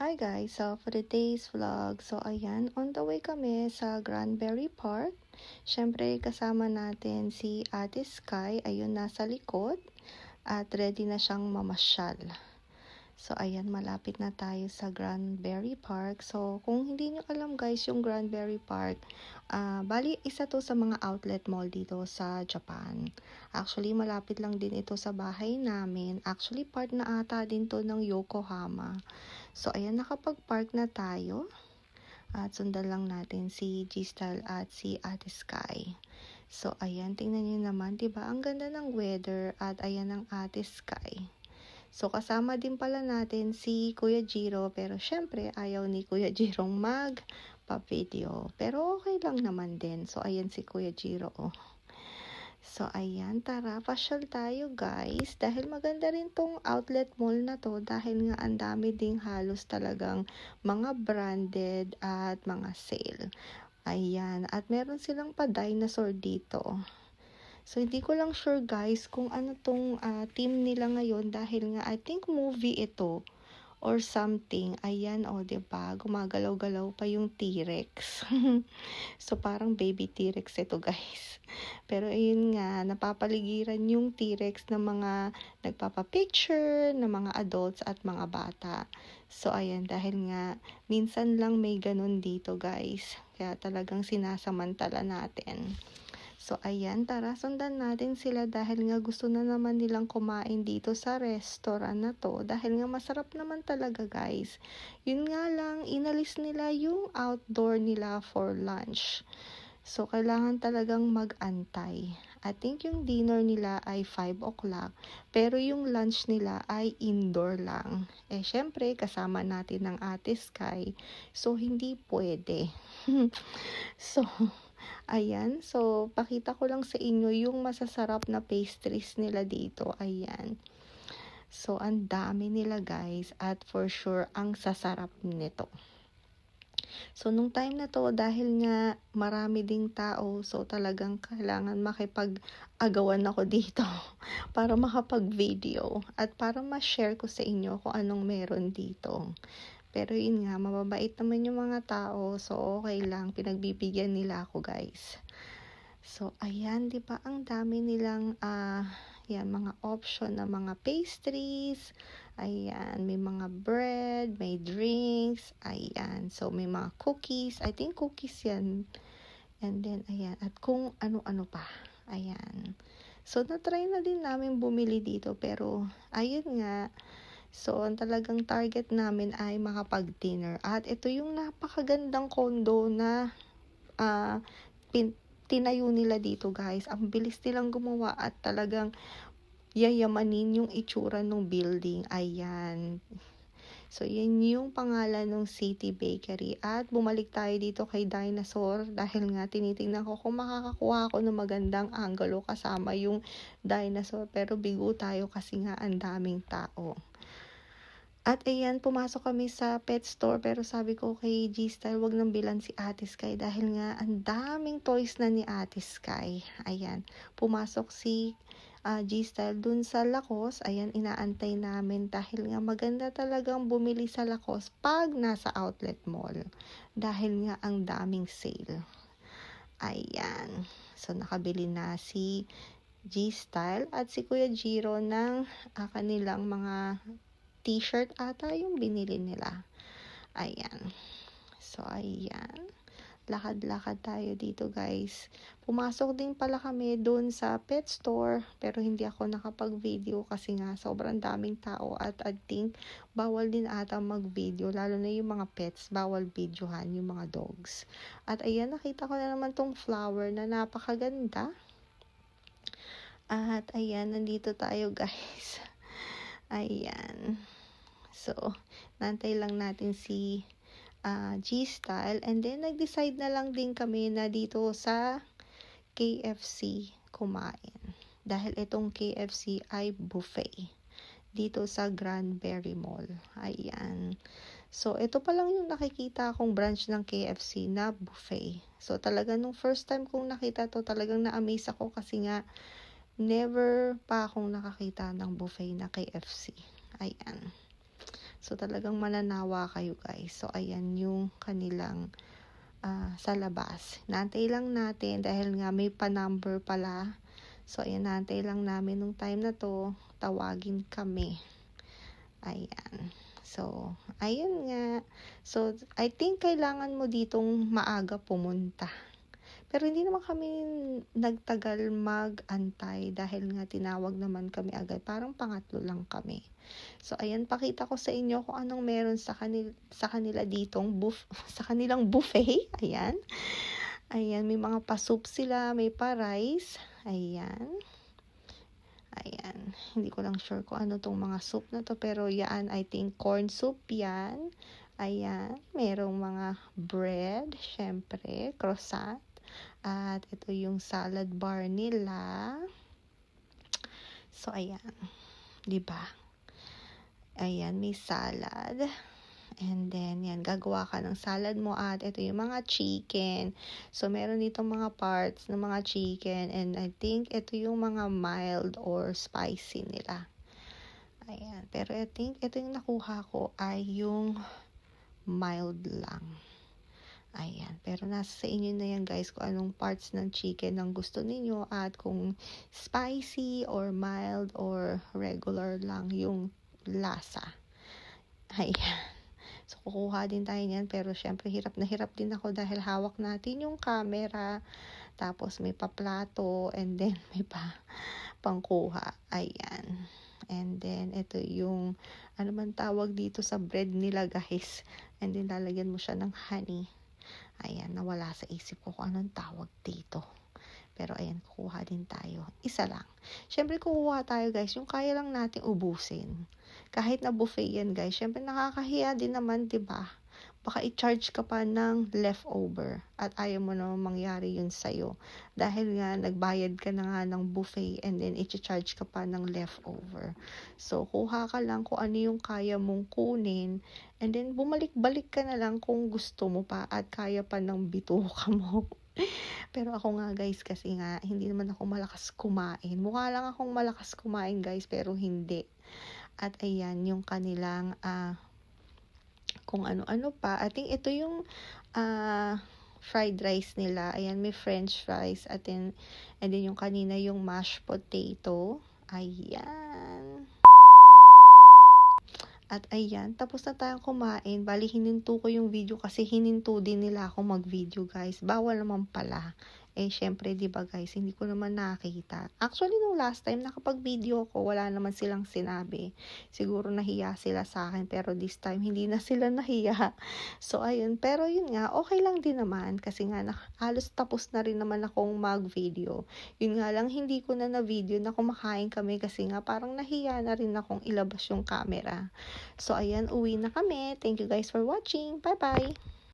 Hi guys, so for today's vlog, so ayan, on the way kami sa Granbury Park. Syempre kasama natin si Ate Sky, ayun nasa likod at ready na siyang mamasyal. So ayan, malapit na tayo sa Granbury Park. So kung hindi nyo alam guys, yung Granbury Park, bali isa to sa mga outlet mall dito sa Japan. Actually, malapit lang din ito sa bahay namin. Actually, part na ata din to ng Yokohama. So ayan, nakapag-park na tayo. At sundan lang natin si G-Style at si Ate Sky. So ayan, tingnan nyo naman, diba? Ang ganda ng weather at ayan ang Ate Sky. So, kasama din pala natin si Kuya Jiro, pero syempre, ayaw ni Kuya Jirong mag-video. Pero okay lang naman din. So, ayan si Kuya Jiro, oh. So, ayan, tara, pasyal tayo guys. Dahil maganda rin tong outlet mall na to, dahil nga ang dami ding halos talagang mga branded at mga sale. Ayan, at meron silang pa-dinosaur dito. So, hindi ko lang sure guys kung ano tong team nila ngayon dahil nga I think movie ito or something. Ayan, o, diba? Gumagalaw-galaw pa yung T-Rex. So, parang baby T-Rex ito guys. Pero ayun nga, napapaligiran yung T-Rex ng mga nagpapapicture, ng mga adults at mga bata. So, ayan, dahil nga, minsan lang may ganun dito guys. Kaya talagang sinasamantala natin. So, ayan, tara, sundan natin sila dahil nga gusto na naman nilang kumain dito sa restaurant na to. Dahil nga masarap naman talaga, guys. Yun nga lang, inalis nila yung outdoor nila for lunch. So, kailangan talagang mag-antay. I think yung dinner nila ay 5 o'clock, pero yung lunch nila ay indoor lang. Eh, syempre, kasama natin ng Ate Sky, so hindi pwede. So, ayan. So, pakita ko lang sa inyo yung masasarap na pastries nila dito. Ayan. So, ang dami nila guys. At for sure, ang sasarap nito. So, nung time na to, dahil nga marami ding tao, so talagang kailangan makipag-agawan ako dito para makapag-video at para ma-share ko sa inyo kung anong meron dito. Pero yun nga, mababait naman yung mga tao, so okay lang, pinagbibigyan nila ako guys. So, ayan, di ba ang dami nilang, yan, mga option na mga pastries, ayan, may mga bread, may drinks, ayan, so may mga cookies, I think cookies yan, and then, ayan, at kung ano-ano pa, ayan. So, na-try na din namin bumili dito, pero, ayun nga, so, ang talagang target namin ay makapag-dinner. At ito yung napakagandang condo na tinayo nila dito guys. Ang bilis nilang gumawa at talagang yayamanin yung itsura ng building. Ayan. So, yan yung pangalan ng City Bakery. At bumalik tayo dito kay Dinosaur dahil nga tinitingnan ko kung makakakuha ako ng magandang angulo kasama yung dinosaur. Pero bigo tayo kasi nga ang daming tao. At ayan, pumasok kami sa pet store pero sabi ko kay G-Style, wag nang bilan si Ate Sky dahil nga ang daming toys na ni Ate Sky. Ayan, pumasok si G-Style dun sa Lacoste. Ayan, inaantay namin dahil nga maganda talagang bumili sa Lacoste pag nasa outlet mall. Dahil nga ang daming sale. Ayan, so nakabili na si G-Style at si Kuya Jiro ng kanilang mga t-shirt ata yung binili nila. Ayan. So, ayan. Lakad-lakad tayo dito, guys. Pumasok din pala kami doon sa pet store, pero hindi ako nakapag-video kasi nga sobrang daming tao at I think bawal din ata mag-video, lalo na yung mga pets, bawal videohan yung mga dogs. At ayan, nakita ko na naman tong flower na napakaganda. At ayan, nandito tayo, guys. Ayan. So, nantay lang natin si G-Style. And then, nag-decide na lang din kami na dito sa KFC kumain. Dahil itong KFC ay buffet. Dito sa Granbury Mall. Ayan. So, ito pa lang yung nakikita akong branch ng KFC na buffet. So, talaga nung first time kong nakita to, talagang na-amaze ako kasi nga never pa akong nakakita ng buffet na KFC. Ayan. So, talagang mananawa kayo guys. So, ayan yung kanilang sa labas. Nantay lang natin dahil nga may pa-number pala. So, ayan, nantay lang namin nung time na to. Tawagin kami. Ayan. So, ayun nga. So, I think kailangan mo ditong maaga pumunta. Pero hindi naman kami nagtagal mag-antay dahil nga tinawag naman kami agad. Parang pangatlo lang kami. So, ayan, pakita ko sa inyo kung anong meron sa kanila ditong sa kanilang buffet. Ayan. Ayan, may mga pa-soup sila, may pa-rice. Ayan. Ayan. Hindi ko lang sure kung ano tong mga soup na to. Pero yan, I think corn soup yan. Ayan. Merong mga bread. Syempre, croissant. At ito yung salad bar nila. So, ayan. Diba? Ayan, may salad. And then, yan, gagawa ka ng salad mo at ito yung mga chicken. So, meron ditong mga parts ng mga chicken and I think ito yung mga mild or spicy nila. Ayan, pero I think ito yung nakuha ko ay yung mild lang. Ayan, pero nasa sa inyo na yan guys kung anong parts ng chicken ang gusto ninyo at kung spicy or mild or regular lang yung lasa. Ayan. So, kukuha din tayo niyan. Pero, syempre, hirap na hirap din ako dahil hawak natin yung camera. Tapos, may paplato. And then, may pangkuha. Ayan. And then, ito yung, ano man tawag dito sa bread nila, guys. And then, lalagyan mo siya ng honey. Ayan, nawala sa isip ko kung anong tawag dito. Pero, ayan, kukuha din tayo. Isa lang. Syempre, kukuha tayo, guys. Yung kaya lang natin ubusin. Kahit na buffet yan, guys. Syempre, nakakahiya din naman, diba? Baka i-charge ka pa ng leftover. At ayaw mo naman mangyari yun sa'yo. Dahil nga, nagbayad ka na nga ng buffet and then i-charge ka pa ng leftover. So, kuha ka lang kung ano yung kaya mong kunin. And then, bumalik-balik ka na lang kung gusto mo pa at kaya pa ng bituka mo. Pero ako nga guys, kasi nga, hindi naman ako malakas kumain. Mukha lang akong malakas kumain guys, pero hindi. At ayan, yung kanilang, kung ano-ano pa. I think ito yung, fried rice nila. Ayan, may french fries. And then yung kanina, yung mashed potato. Ayan. At ayan, tapos na tayong kumain. Bali, hininto ko yung video kasi hininto din nila ako mag-video guys. Bawal naman pala. Eh, syempre, diba guys, hindi ko naman nakita. Actually, nung last time, nakapag-video ko, wala naman silang sinabi. Siguro nahiya sila sa akin, pero this time, hindi na sila nahiya. So, ayun. Pero yun nga, okay lang din naman. Kasi nga, halos tapos na rin naman akong mag-video. Yun nga lang, hindi ko na video na kumakain kami kasi nga, parang nahiya na rin akong ilabas yung camera. So, ayan, uwi na kami. Thank you guys for watching. Bye-bye!